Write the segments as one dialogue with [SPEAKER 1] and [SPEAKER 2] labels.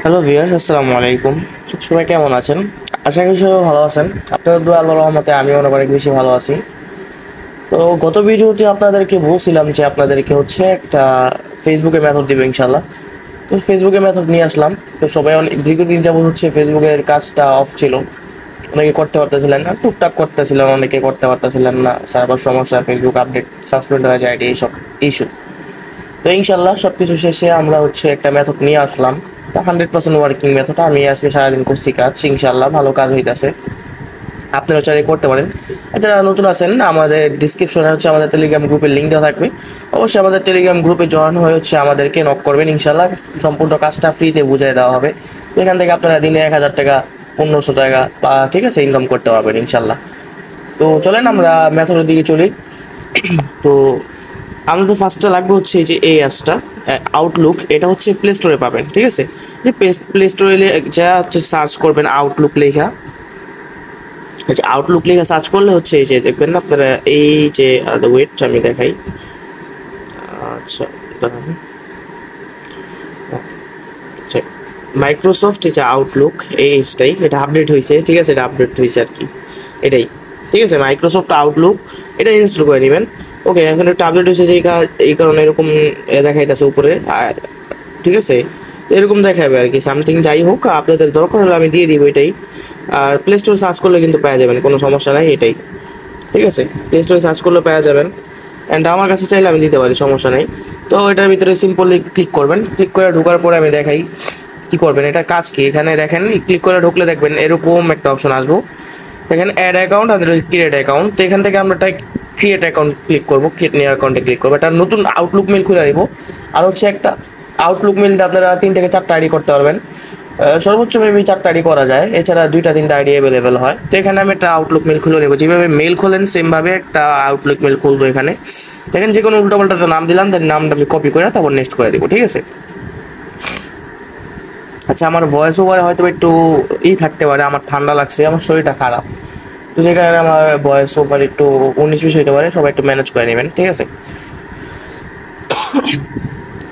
[SPEAKER 1] Hello viewers, আসসালামু আলাইকুম। সবাই কেমন আছেন? আশা করি সবাই ভালো আছেন। আপনাদের দোয়া আল্লাহর রহমতে আমিও অনেক বেশি ভালো আছি। তো গত ভিডিওতে আপনাদেরকে বলছিলাম যে আপনাদেরকে হচ্ছে একটা ফেসবুকে মেথড দিব ইনশাল্লাহ। তো ফেসবুকে মেথড নিয়ে আসলাম। তো সবাই অনেক দীর্ঘদিন যাবত হচ্ছে ফেসবুকের কাজটা অফ ছিল, অনেকে করতে পারতেছিলেন না, টুকটাক করতেছিলেন, অনেকে করতে পারতেছিলেন না, সার্ভার সমস্যা, ফেসবুক আপডেট সাসপেন্ড হয়ে যায়, এইসব ইস্যু। তো ইনশাল্লাহ সব কিছু শেষে আমরা হচ্ছে একটা মেথড নিয়ে আসলাম। 100% ওয়ার্কিং মেথড। আমি আজকে সারাদিন করছি কাজ, ইনশাল্লাহ ভালো কাজ হইতেছে। আপনারা চাইলে করতে পারেন। যারা নতুন আছেন, আমাদের ডিসক্রিপশনে হচ্ছে আমাদের টেলিগ্রাম গ্রুপের লিঙ্ক দেওয়া থাকবে। অবশ্যই আমাদের টেলিগ্রাম গ্রুপে জয়েন হয়ে হচ্ছে আমাদেরকে নক করবেন, ইনশাল্লাহ সম্পূর্ণ কাজটা ফ্রিতে বুঝিয়ে দেওয়া হবে। এখান থেকে আপনারা দিনে 1000 টাকা, 1500 টাকা বা ঠিক আছে ইনকাম করতে পারবেন ইনশাল্লাহ। তো চলেন আমরা মেথডের দিকে চলি। তো আমাদের ফার্স্টে লাগবে হচ্ছে এই যে এই অ্যাপসটা আউটলুক। এটা হচ্ছে প্লে স্টোরে পাবেন, ঠিক আছে। যে প্লে স্টোরে যা হচ্ছে সার্চ করবেন আউটলুক লেখা। আচ্ছা, আউটলুক লেখা সার্চ করলে হচ্ছে এই যে দেখবেন না আপনারা, এই যে ওয়েট আমি দেখাই। আচ্ছা দাঁড়ান। আচ্ছা, মাইক্রোসফট এই যে আউটলুক এই অ্যাপসটাই, এটা আপডেট হয়েছে, ঠিক আছে, এটা আপডেট হয়েছে আর কি, এটাই। ঠিক আছে, মাইক্রোসফট আউটলুক, এটা ইনস্টল করে নেবেন। ওকে, এখন একটা আপডেট হয়েছে যে এই কারণে এরকম দেখাইতেছে উপরে, ঠিক আছে। এরকম দেখাবে আর কি সামথিং। যাই হোক, আপনাদের দরকার হলে আমি দিয়ে দিব এটাই। আর প্লে স্টোরে সার্চ করলে কিন্তু পেয়ে যাবেন, কোনো সমস্যা নাই, এটাই। ঠিক আছে, প্লে স্টোরে সার্চ করলে পেয়ে যাবেন। অ্যান্ড আমার কাছে চাইলে আমি দিতে পারি, সমস্যা নেই। তো এটার ভিতরে সিম্পলি ক্লিক করবেন। ক্লিক করে ঢোকার পরে আমি দেখাই কি করবেন। এটা কাজ কি, এখানে দেখেন ক্লিক করে ঢুকলে দেখবেন এরকম একটা অপশন আসবো। দেখেন অ্যাড অ্যাকাউন্ট আর ক্রিয়েট অ্যাকাউন্ট। তো এখান থেকে আমরা ক্রিয়েট অ্যাকাউন্ট ক্লিক করবো, ক্রিয়েট নিউ অ্যাকাউন্টে ক্লিক করবো। একটা নতুন আউটলুক মেল খুলে দিব। আর হচ্ছে একটা আউটলুক মেলতে আপনারা 3 থেকে 4টা আইডি করতে পারবেন। সর্বোচ্চ মেবি 4টা আইডি করা যায়, এছাড়া 2টা 3টা আইডি অ্যাভেলেবেল হয়। তো এখানে আমি একটা আউটলুক মেল খুলে নেবো। যেভাবে মেল খোলেন সেমভাবে একটা আউটলুক মেল খুলবো। এখানে দেখেন যে কোনো উল্টোপাল্টা একটা নাম দিলাম, তার নামটা আমি কপি করে তারপর নেক্সট করে দেবো, ঠিক আছে। আচ্ছা, আমার ভয়েস ওভারে হয়তো একটু থাকতে পারে, আমার ঠান্ডা লাগছে, আমার শরীরটা খারাপ। তো যে কারণে আমার ভয়েস ওভার একটু 19-20 হইতে পারে, সবাই একটু ম্যানেজ করে নেবেন, ঠিক আছে।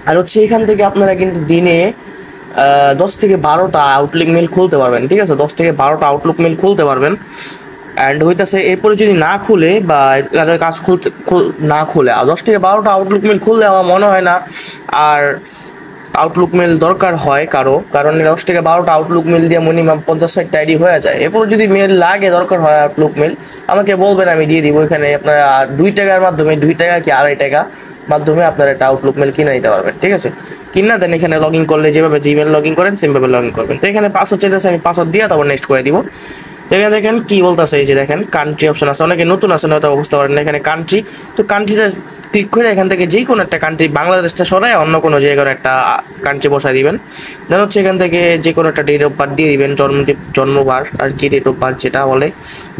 [SPEAKER 1] আর হচ্ছে এখান থেকে আপনারা কিন্তু দিনে 10 থেকে 12টা আউটলুক মেল খুলতে পারবেন, ঠিক আছে। 10 থেকে 12টা আউটলুক মেল খুলতে পারবেন। অ্যান্ড হইতাছে এরপরে যদি না খুলে বা তাদের কাজ না খুলে, আর 10 থেকে 12টা আউটলুক মেল খুললে আমার মনে হয় না আর আউটলুক মেল দরকার হয় কারণ 10 থেকে 12টা আউটলুক মেল দিয়ে মিনিমাম 50-60টা আইডি হয়ে যায়। এরপর যদি মেল লাগে, দরকার হয় আউটলুক মেল, আমাকে বলবেন, আমি দিয়ে দিব। এখানে আপনারা 2 টাকার মাধ্যমে, 2 টাকা কি 2.5 টাকা মাধ্যমে আপনারা একটা আউটলুক মেল কিনে নিতে পারবেন, ঠিক আছে। কিনা দেন এখানে লগ ইন করলে যেভাবে জিমেল লগ ইন করেন সেমভাবে লগ ইন করবেন। তো এখানে পাসওয়ার্ড চাইতেছে, আমি পাসওয়ার্ড দিয়ে তারপর নেক্সট করে দিব। এখানে দেখেন কি বলতেছে, এই যে দেখেন কান্ট্রি অপশন আছে। অনেকে নতুন আছে হয়তো বুঝতে পারেন না, এখানে কান্ট্রি। তো কান্ট্রিতে ক্লিক করে এখান থেকে যে কোনো একটা কান্ট্রি, বাংলাদেশটা সরাই অন্য কোনো যে কোনো একটা কান্ট্রি বসাই দিবেন। দেন হচ্ছে এখান থেকে যে কোনো একটা ডেট অফ বার্থ দিয়ে দিবেন, জন্মবার আর কি, ডেট অফ বার্থ যেটা বলে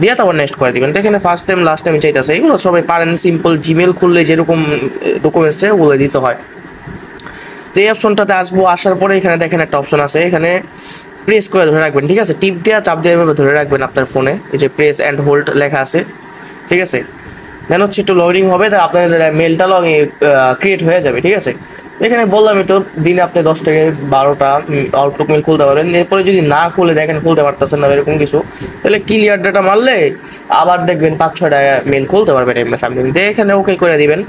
[SPEAKER 1] দিয়ে তারপর নেক্সট করে দিবেন। তো এখানে ফার্স্ট টাইম লাস্ট টাইম চাইতেছে, এগুলো সবাই পারেন। সিম্পল জিমেল খুললে যেরকম ডকুমেন্টসটা বলে দিতে হয়। তো এই অপশনটাতে আসবো, আসার পরে এখানে দেখেন একটা অপশন আছে, এখানে প্রেস করে ধরে রাখবেন, ঠিক আছে। টিপ দেওয়া চাপ দিয়ে এভাবে ধরে রাখবেন আপনার ফোনে, এই যে প্রেস অ্যান্ড হোল্ড লেখা আছে, ঠিক আছে। দেন হচ্ছে একটু লোডিং হবে, তা আপনাদের মেলটা ক্রিয়েট হয়ে যাবে, ঠিক আছে। এখানে বললামই তো, দিনে আপনি 10 থেকে 12টা আউটলুক মেল খুলতে পারেন। এরপরে যদি না খুলে দেখেন খুলতে পারতেছেন না এরকম কিছু, তাহলে ক্লিয়ার ডাটা মারলে আবার দেখবেন 5-6টা মেল খুলতে পারবেন সামনে। এখানে ওকে করে দিবেন।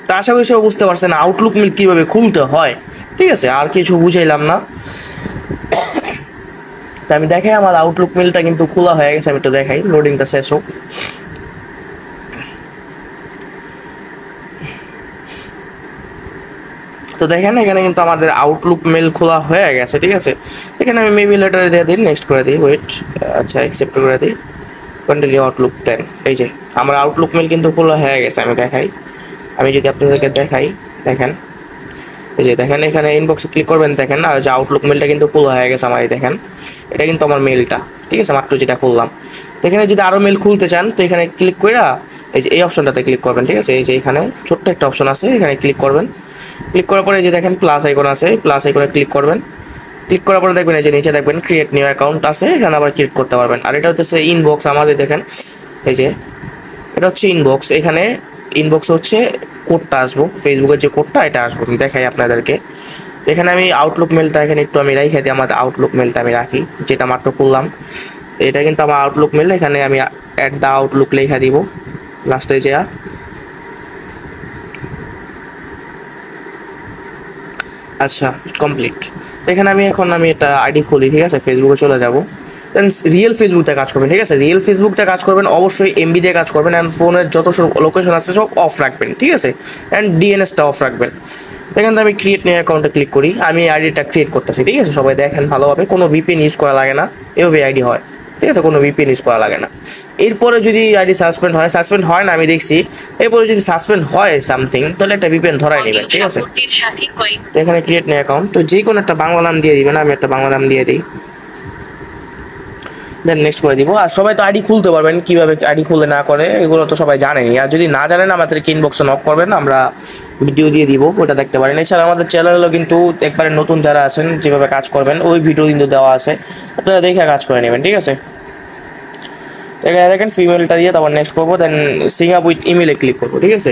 [SPEAKER 1] তা আশা করি সব বুঝতে পারছেন আউটলুক মেল কীভাবে খুলতে হয়, ঠিক আছে। আর কিছু বুঝাইলাম না। তা আমি দেখাই, আমার আউটলুক মেলটা কিন্তু খোলা হয়ে গেছে। আমি একটু দেখাই, লোডিংটা শেষ হোক। তো দেখেন এখানে কিন্তু আমাদের আউটলুক মেল খোলা হয়ে গেছে, ঠিক আছে। এখানে আমি মেবি লেটার দিয়ে দিই, নেক্সট করে দিই, ওয়েট, আচ্ছা অ্যাকসেপ্ট করে দিই, কন্টিনিউ আউটলুক 10। এই যে আমার আউটলুক মেল কিন্তু খোলা হয়ে গেছে। আমি দেখাই, আমি যদি আপনাদেরকে দেখাই, দেখেন এই যে দেখেন এখানে ইনবক্সে ক্লিক করবেন, দেখেন আর যে আউটলুক মেলটা কিন্তু খোলা হয়ে গেছে আমার। দেখেন এটা কিন্তু আমার মেলটা, ঠিক আছে, মাত্র যেটা খুললাম। তো এখানে যদি আরও মেল খুলতে চান তো এখানে ক্লিক করে এই যে এই অপশনটাতে ক্লিক করবেন, ঠিক আছে। এই যে এখানে ছোট্ট একটা অপশন আছে, এখানে ক্লিক করবেন। ক্লিক করার পরে এই যে দেখেন প্লাস আইকন আছে, প্লাস আইকনে ক্লিক করবেন। ক্লিক করার পরে দেখবেন এই যে নিচে দেখবেন ক্রিয়েট নিউ অ্যাকাউন্ট আছে, এখানে আবার ক্রিয়েট করতে পারবেন। আর এটা হচ্ছে ইনবক্স আমাদের, দেখেন এই যে এটা হচ্ছে ইনবক্স। এখানে ইনবক্স হচ্ছে কোডটা আসবো, ফেসবুকের যে কোডটা এটা আসবো, দেখাই আপনাদেরকে। এখানে আমি আউটলুক মেলটা এখানে একটু আমি রেখে দিই, আমার আউটলুক মেলটা আমি রাখি যেটা মাত্র করলাম। তো এটা কিন্তু আমার আউটলুক মেল, এখানে আমি অ্যাট দ্য আউটলুক লেখা দিব লাস্টে যা। আচ্ছা, কমপ্লিট। এখানে আমি এটা আইডি খুলি, ঠিক আছে, ফেসবুকে চলে যাব। দেন রিয়েল ফেসবুকতে কাজ করবেন, ঠিক আছে, রিয়েল ফেসবুকতে কাজ করবেন, অবশ্যই এমবি দিয়ে কাজ করবেন, অ্যান্ড ফোনের যত সব লোকেশন আছে সব অফ রাখবেন, ঠিক আছে, অ্যান্ড ডিএনএসটা অফ রাখবেন। এখান থেকে আমি ক্রিয়েট নিউ অ্যাকাউন্টে ক্লিক করি, আমি আইডিটা ক্রিয়েট করতেছি, ঠিক আছে, সবাই দেখেন ভালোভাবে, কোনো ভিপিএন ইউজ করা লাগে না, এভাবে আইডি হয়, ঠিক আছে, কোনো ভিপিএন ইউজ করা লাগে না। এরপরে যদি আইডি সাসপেন্ড হয় না, আমি দেখছি, এরপরে যদি সাসপেন্ড হয় সামথিং, তাহলে একটা ভিপিএন ধরাই নেবেন, ঠিক আছে। এখানে ক্রিয়েট নিউ অ্যাকাউন্ট, তো যে কোনো একটা বাংলা নাম দিয়ে দিবেন, আমি একটা বাংলা নাম দিয়ে দিই, দেন নেক্সট করে দিব। আর সবাই তো আইডি খুলতে পারবেন, কিভাবে আইডি খুলে না করে এগুলো তো সবাই জানেনই, আর যদি না জানেন আমাদেরকে ইনবক্সে নক করবেন, আমরা ভিডিও দিয়ে দিব, ওটা দেখতে পারেন। এছাড়া আমাদের চ্যানেলও কিন্তু একবারে নতুন যারা আছেন যেভাবে কাজ করবেন ওই ভিডিও কিন্তু দেওয়া আছে, আপনারা দেখে কাজ করে নেবেন, ঠিক আছে। এখানে দেখেন ফিমেলটা দিয়ে তারপর নেক্সট করবো, দেন সিং আপ উইথ ইমেলে ক্লিক করবো, ঠিক আছে।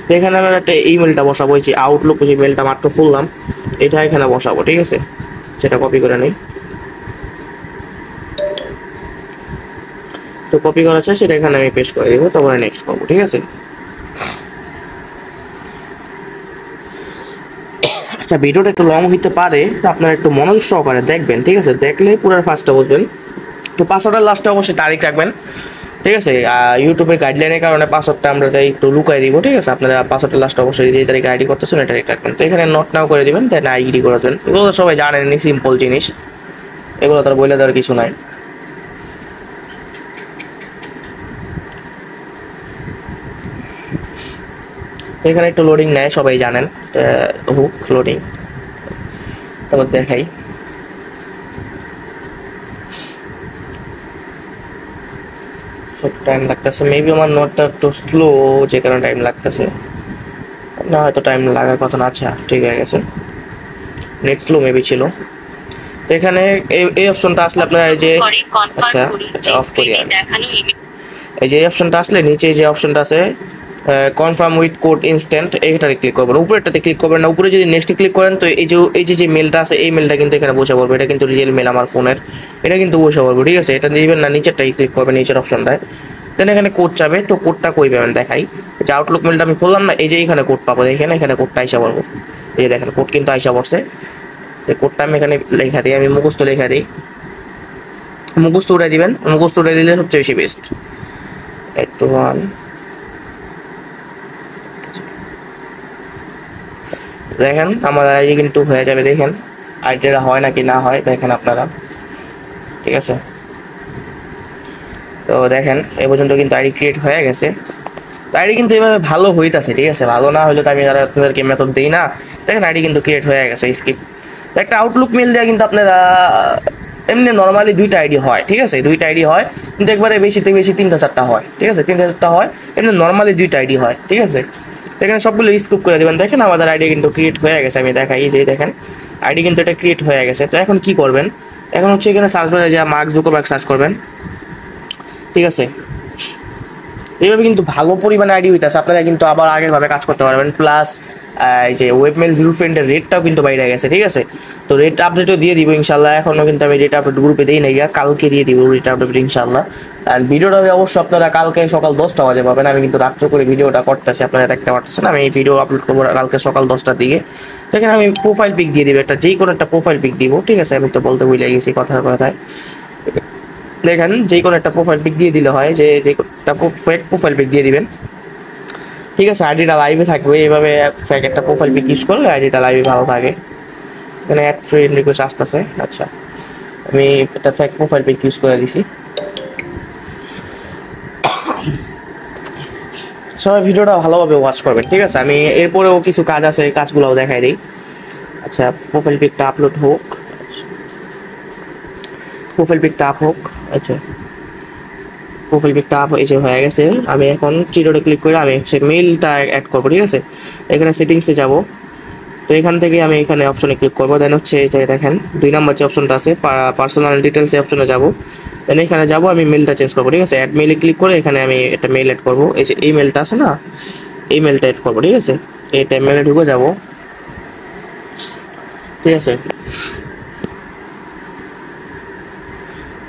[SPEAKER 1] তো এখানে আমরা একটা ইমেলটা বসাবো, যে আউটলুক যে মেলটা মাত্র খুললাম এটা এখানে বসাবো, ঠিক আছে, সেটা কপি করে নিই। তো কপি করা আছে সেটা এখানে আমি পেস্ট করে দিব, তারপরে নেক্সট করবো, ঠিক আছে। আচ্ছা, ভিডিওটা একটু লং হইতে পারে, আপনারা একটু মনোযোগ সহকারে দেখবেন, ঠিক আছে, দেখলে পুরো ফার্স্টটা বুঝবেন। তো পাসওয়ার্ডের লাস্টে অবশ্যই তারিখ রাখবেন, ঠিক আছে। ইউটিউবের গাইডলাইনের কারণে পাসওয়ার্ডটা আমরা তাই একটু লুকাই দিব, ঠিক আছে। আপনারা পাসওয়ার্ডের লাস্টে অবশ্যই যে তারিখে আইডি করতেছেন এটা রাখবেন। তো এখানে নোট নাও করে দিবেন, দেন আইডি করে দেবেন। এগুলো তো সবাই জানেনই, সিম্পল জিনিস, এগুলো তার বলে দেওয়ার কিছু নাই। এখানে একটু লোডিং নেয়, সবাই জানেন, হুক লোডিং, তারপর দেখাই। সব টাইম লাগতেছে, মেবি আমার নোটটা একটু স্লো, যে কারণে টাইম লাগতেছে, না হয়তো টাইম লাগার কথা না। আচ্ছা, ঠিক হয়ে গেছে, নেট স্লো মেবি ছিল। তো এখানে এই অপশনটা আসলে আপনার এই যে, আচ্ছা অফ করি, এই যে অপশনটা আসলে নিচে যে অপশনটা আছে কনফার্ম উইথ কোড ইনস্ট্যান্ট, এইটাতে ক্লিক করবেন, উপরেরটাতে ক্লিক করবেন না, উপরে যদি নেক্সট ক্লিক করেন তো এই যে মেলটা আছে এই মেলটা কিন্তু এখানে বসে পড়বে, এটা কিন্তু রিয়েল মেল আমার ফোনের, এটা কিন্তু বসে পড়বে, ঠিক আছে। এটা দিবেন না, নিচেরটাই ক্লিক করবেন, নিচের অপশনটায়, দেন এখানে কোড চাবে। তো কোডটা কই পাবেন দেখাই, যে আউটলুক মেলটা আমি খুললাম না, এই যে এখানে কোড পাবো, এখানে কোডটা আইসা পড়বো, এই দেখেন কোড কিন্তু আইসা পড়ছে। এই কোডটা আমি এখানে লেখা দিই, আমি মুখস্থ লেখা দিই, মুখস্থ উঠাই দিবেন, মুখস্থ উঠাই দিলে সবচেয়ে বেশি বেস্ট। 821 দেখেন আমার আইডি কিন্তু হয়ে যাবে, দেখেন আইডিটা হয় নাকি না হয় দেখেন আপনারা, ঠিক আছে। তো দেখেন এ পর্যন্ত কিন্তু আইডি ক্রিয়েট হয়ে গেছে, আইডি কিন্তু এভাবে ভালো হইতাছে, ঠিক আছে, ভালো না হলে তো আমি আপনাদেরকে মেথড দিই না। দেখেন আইডি কিন্তু ক্রিয়েট হয়ে গেছে, স্কিপ। একটা আউটলুক মেল দেওয়া কিন্তু আপনারা এমনি নর্মালি দুইটা আইডি হয়, ঠিক আছে, দুইটা আইডি হয়, কিন্তু একবারে বেশি থেকে বেশি 3টা 4টা হয়, ঠিক আছে, 3টা 4টা হয়, এমনি নর্মালি দুইটা আইডি হয়, ঠিক আছে। এখানে সবগুলো স্কিপ করে দেবেন। দেখেন আমাদের আইডি কিন্তু ক্রিয়েট হয়ে গেছে, আমি দেখাই, যে দেখেন আইডি কিন্তু এটা ক্রিয়েট হয়ে গেছে। তো এখন কি করবেন, এখন হচ্ছে এখানে সার্চ বারে যা মার্ক জুকারবার্গ সার্চ করবেন, ঠিক আছে। এইভাবে কিন্তু ভালো পরিমাণে আইডি হইতেছে, আপনারা কিন্তু আবার আগেরভাবে কাজ করতে পারবেন। প্লাস এই যে ওয়েবমেল 0 ফ্রেন্ডের রেটটাও কিন্তু বাইরে গেছে, ঠিক আছে। তো রেট আপডেটও দিয়ে দিব ইনশাল্লাহ, এখনও কিন্তু আমি রেট আপডেট গ্রুপে দিই নাই, কালকে দিয়ে দিব রেট আপডেট ইনশাল্লাহ। আর ভিডিওটা অবশ্যই আপনারা কালকে সকাল 10টা বাজে পাবেন, আমি কিন্তু রাত্রে করে ভিডিওটা করতেছি, আপনারা দেখতে পাচ্ছেন। আমি এই ভিডিও আপলোড করবো কালকে সকাল 10টার দিকে। দেখেন আমি প্রোফাইল পিক দিয়ে দিব, একটা যে কোনো একটা প্রোফাইল পিক দিব, ঠিক আছে, আমি তো বলতে ভুলে গেছি কথার কথায়। দেখেন যে কোনো একটা প্রোফাইল পিক দিয়ে দিলে হয়, যে একটা ফেক প্রোফাইল পিক দিয়ে দিবেন, ঠিক আছে। আইডিটা লাইভে থাকবে, এইভাবে ফেক একটা প্রোফাইল পিক ইউজ করলে আইডিটা লাইভে ভালো থাকে। এখানে অ্যাড ফ্রেন্ড রিকোয়েস্ট আসতেছে, আচ্ছা আমি একটা ফেক প্রোফাইল পিক ইউজ করে দিছি। সবাই ভিডিওটা ভালোভাবে ওয়াচ করবেন, ঠিক আছে। আমি এরপরেও কিছু কাজ আছে, কাজগুলোও দেখাই দিই। আচ্ছা প্রোফাইল পিকটা আপলোড হোক, প্রোফাইল পিকটা আপ হোক, আচ্ছা প্রোফাইল পিকটা আপ এই যে হয়ে গেছে। আমি এখন থ্রি ক্লিক করে আমি হচ্ছে মেইলটা অ্যাড করবো, ঠিক আছে। এখানে সেটিংসে যাব, তো এখান থেকে আমি এখানে অপশনে ক্লিক করবো, দেন হচ্ছে এই যে দেখেন 2 নম্বর যে অপশনটা আছে পার্সোনাল ডিটেলস, এই অপশনে যাব, দেন এখানে যাব আমি মেলটা চেঞ্জ করবো, ঠিক আছে। অ্যাড মেইলে ক্লিক করে এখানে আমি একটা মেইল অ্যাড করবো, এই যে এই মেলটা আছে না, এই মেলটা এড করবো, ঠিক আছে। এইটা মেলে ঢুকে যাব, ঠিক আছে।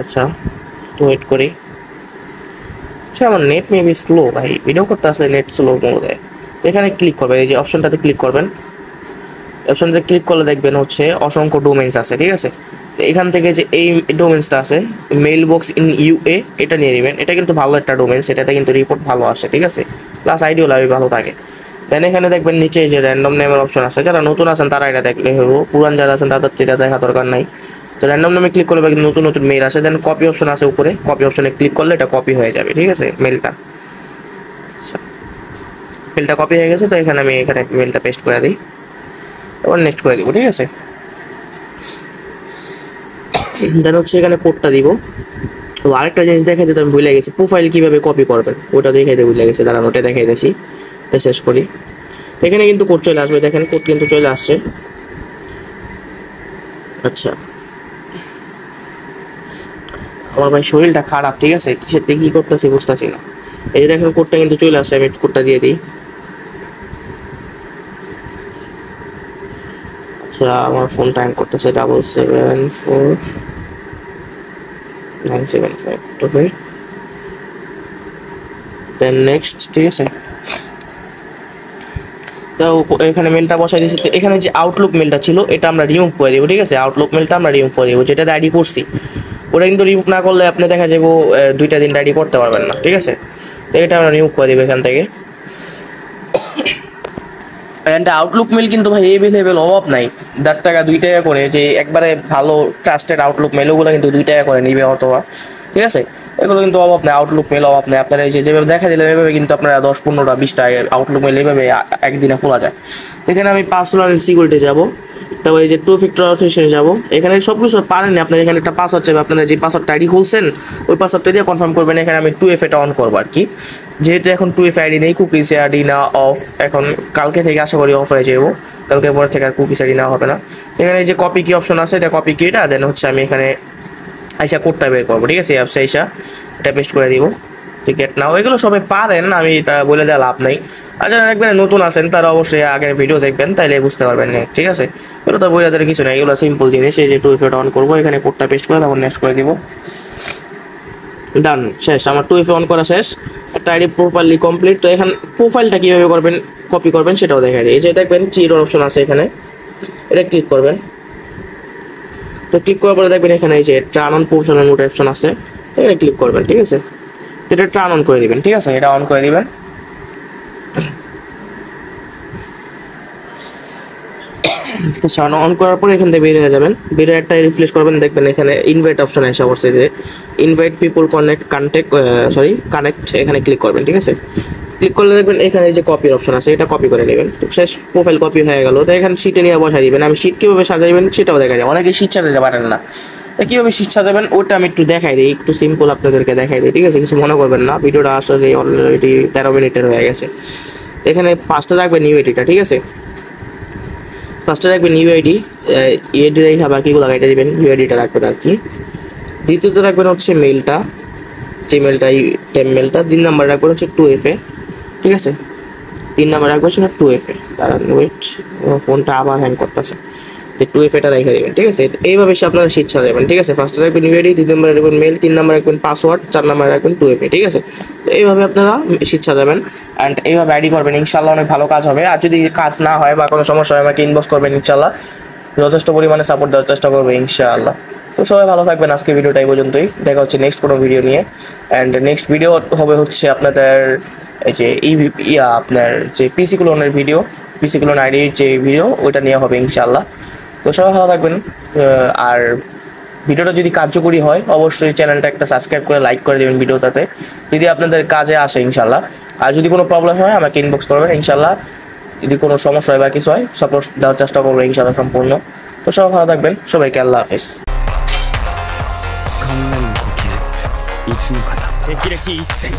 [SPEAKER 1] আচ্ছা তো ওয়েট করি। আচ্ছা আমার নেট মেবি স্লো ভাই, ভিডিও করতে আসলে নেট স্লো দেয়। এখানে ক্লিক করবেন, এই যে অপশনটাতে ক্লিক করবেন। অপশনটাতে ক্লিক করলে দেখবেন হচ্ছে অসংখ্য ডোমেইনস আছে, ঠিক আছে। তো এখান থেকে যে এই ডোমেইনসটা আছে মেইল বক্স ইন ইউএ, এটা নিয়ে নেবেন। এটা কিন্তু ভালো একটা ডোমেইনস, এটাতে কিন্তু রিপোর্ট ভালো আসে, ঠিক আছে, প্লাস আইডিও লাভই ভালো থাকে। দেন এখানে দেখবেন নিচে যে র্যান্ডম নেমের অপশন আছে, যারা নতুন আছেন তারা এটা দেখলে হবো, পুরান যারা আছেন তাদের এটা দেখা দরকার নাই। তো র্যান্ডম নামে ক্লিক করলে নতুন নতুন মেইল আসে। দেন কপি অপশন আছে উপরে, কপি অপশনে ক্লিক করলে এটা কপি হয়ে যাবে, ঠিক আছে মেলটা। আচ্ছা মেলটা কপি হয়ে গেছে, তো এখানে আমি এখানে মেলটা পেস্ট করে দিই, এবার নেক্সট করে দিব, ঠিক আছে। দেন হচ্ছে এখানে কোডটা দিব। তো আরেকটা জিনিস দেখাই দিতে আমি ভুলে গেছি, প্রোফাইল কীভাবে কপি করবেন ওটা দেখাই দিয়ে ভুলে গেছি, দাঁড়ান ওটা দেখাই দিয়েছি। শেষ করি, এখানে কিন্তু কোড চলে আসবে, দেখেন কোড কিন্তু চলে আসছে। আচ্ছা আমার ভাই শরীরটা খারাপ, ঠিক আছে, কিসের থেকে কী করতেছি বুঝতেছি না। এই যে দেখেন কোডটা কিন্তু চলে আসছে, আমি কোডটা দিয়ে দিই। আচ্ছা আমার ফোনটা হ্যাং করতেছে, 774975, ওকে দেন নেক্সট, ঠিক আছে। তো এখানে মেলটা বসাই দিয়েছি। তো এখানে যে আউটলুক মেলটা ছিল এটা আমরা রিমুভ করে দেবো, ঠিক আছে। আউটলুক মেলটা আমরা রিমুভ করে দেবো, যেটা আইডি করছি ওটা কিন্তু রিমুভ না করলে আপনি দেখা যাবো 2টা দিন আইডি করতে পারবেন না, ঠিক আছে। তো এটা আমরা রিমুভ করে দেবো এখান থেকে। অ্যান্ড আউটলুক মেল কিন্তু ভাই এভেলেবেল অভাব নাই, 1.5 টাকা 2 টাকা করে, যে একবারে ভালো ট্রাস্টেড আউটলুক মেল ওগুলো কিন্তু 2 টাকা করে নিবে অথবা, ঠিক আছে। এগুলো কিন্তু অভাব নেই, আউটলুক মেল অভাব নেই। আপনারা এই যেভাবে দেখা দিলে এভাবে কিন্তু আপনারা 10, 15টা, 20টা আউটলুক মেল এইভাবে একদিনে খোলা যায়। এখানে আমি পার্সোনাল সিকিউরিটি যাব, তারপর এই যে 2 ফ্যাক্টর অথেন্টিকেশন যাব। এখানে সব কিছু পারেননি, আপনার এখানে একটা পাসওয়ার্ড চাইবে, আপনারা যে পাসওয়ার্ডটা আইডি খুলছেন ওই পাসওয়ার্ডটা দিয়ে কনফার্ম করবেন। এখানে আমি 2FA এটা অন করবো আর কি, যেহেতু এখন 2FA আইডি নেই, কুকিজ আইডি না অফ, এখন কালকে থেকে আশা করি অফ হয়ে যাবো, কালকে পরে থেকে আর কুকিজ আইডি নেওয়া হবে না। এখানে যে কপি কি অপশন আছে, এটা কপি কি, এটা দেন হচ্ছে আমি এখানে আইসা কোডটা বের করবো, ঠিক আছে। অ্যাপসে আইসা এটা পেস্ট করে দিব, টিকেট নাও। এগুলো সবাই পারেন, আমি এটা বলে দেওয়া লাভ নেই। আর যারা একবার নতুন আছেন তারা অবশ্যই আগের ভিডিও দেখবেন, তাইলে বুঝতে পারবেন না, ঠিক আছে। এগুলো তো বলে দেওয়ার কিছু নেই, এগুলো সিম্পল জিনিস। এই যে 2FA অন করবো, এখানে কোডটা পেস্ট করে তারপর নেক্সট করে দিব, ডান, শেষ। আমার 2FA অন করা শেষ, একটা আইডি প্রপারলি কমপ্লিট। তো এখন প্রোফাইলটা কীভাবে করবেন, কপি করবেন সেটাও দেখা যায়। এই যে দেখবেন থ্রিডোর অপশন আছে এখানে, এটা ক্লিক করবেন। তো ক্লিক করার পরে দেখবেন এখানে এই যে turn on professional mode option আছে, এখানে ক্লিক করবেন, ঠিক আছে। এটা টার্ন অন করে দিবেন, ঠিক আছে, এটা অন করে দিবেন। তো অন করার পরে এখান থেকে বের হয়ে যাবেন, বের হয়ে একটা রিফ্রেশ করবেন, দেখবেন এখানে ইনভাইট অপশন এসে বসে, যে ইনভাইট পিপল কানেক্ট, এখানে ক্লিক করবেন, ঠিক আছে। ক্লিক করলে দেখবেন এখানে যে কপির অপশন আছে, এটা কপি করে নেবেন। শেষ, প্রোফাইল কপি হয়ে গেল। তো এখানে শীটে নিয়ে বসাই দিবেন। আমি শীট কীভাবে সাজাইবেন সেটাও দেখা যায়, অনেকে শীট সাজাতে পারেন না, কীভাবে শীট সাজাবেন ওটা আমি একটু দেখাই দিই, একটু সিম্পল আপনাদেরকে দেখাই দিই, ঠিক আছে। কিছু মনে করবেন না, ভিডিওটা আসলে অলরেডি 13 মিনিটের হয়ে গেছে। এখানে ফার্স্টে রাখবেন নিউ আইডিটা, ঠিক আছে। ফার্স্টে রাখবেন নিউ আইডি, ইএডি রেখা বাকিগুলো কেটে দেবেন, নিউ আইডিটা রাখবেন আর কি। দ্বিতীয়তে রাখবেন হচ্ছে মেলটা, যে মেলটা মেলটা 3 নাম্বার রাখবেন হচ্ছে 2FA, ঠিক আছে। 3 নাম্বার রাখবেন হচ্ছে 2FA। তার ওয়েট, ফোনটা আবার হ্যাং করতেছে, যে 2FAটা রেখে দেবেন, ঠিক আছে। এইভাবে আপনারা শীট সাজাবেন, ঠিক আছে। ফার্স্টে রাখবেন নিউ আইডি, 2 নাম্বার রাখবেন মেল, 3 নাম্বার রাখবেন পাসওয়ার্ড, 4 নাম্বার রাখবেন 2FA, ঠিক আছে। তো এইভাবে আপনারা শীট সাজাবেন অ্যান্ড এইভাবে আইডি করবেন, ইনশাল্লাহ অনেক ভালো কাজ হবে। আর যদি কাজ না হয় বা কোনো সমস্যা হয় আমাকে ইনবক্স করবেন, ইনশাল্লাহ যথেষ্ট পরিমাণে সাপোর্ট দেওয়ার চেষ্টা করবে ইনশাআল্লাহ। তো সবাই ভালো থাকবেন, আজকে ভিডিওটা এই পর্যন্তই, দেখা হচ্ছে নেক্সট কোনো ভিডিও নিয়ে। অ্যান্ড নেক্সট ভিডিও হবে হচ্ছে আপনাদের এই যে আপনার যে পিসি ক্লোনের ভিডিও, পিসি ক্লোন আইডির যে ভিডিও ওইটা নিয়ে হবে ইনশাআল্লাহ। তো সবাই ভালো থাকবেন। আর ভিডিওটা যদি কার্যকরী হয় অবশ্যই চ্যানেলটা একটা সাবস্ক্রাইব করে লাইক করে দেবেন ভিডিওটাতে, যদি আপনাদের কাজে আসে ইনশাআল্লাহ। আর যদি কোনো প্রবলেম হয় আমাকে ইনবক্স করবেন ইনশাআল্লাহ, যদি কোনো সমস্যা হয় বা কিছু হয় সাপোর্ট দেওয়ার চেষ্টা করবো ইনশাআল্লাহ সম্পূর্ণ। তো সবাই ভালো থাকবেন, সবাইকে আল্লাহ হাফেজ।
[SPEAKER 2] 考えの呼吸息の型霹靂一閃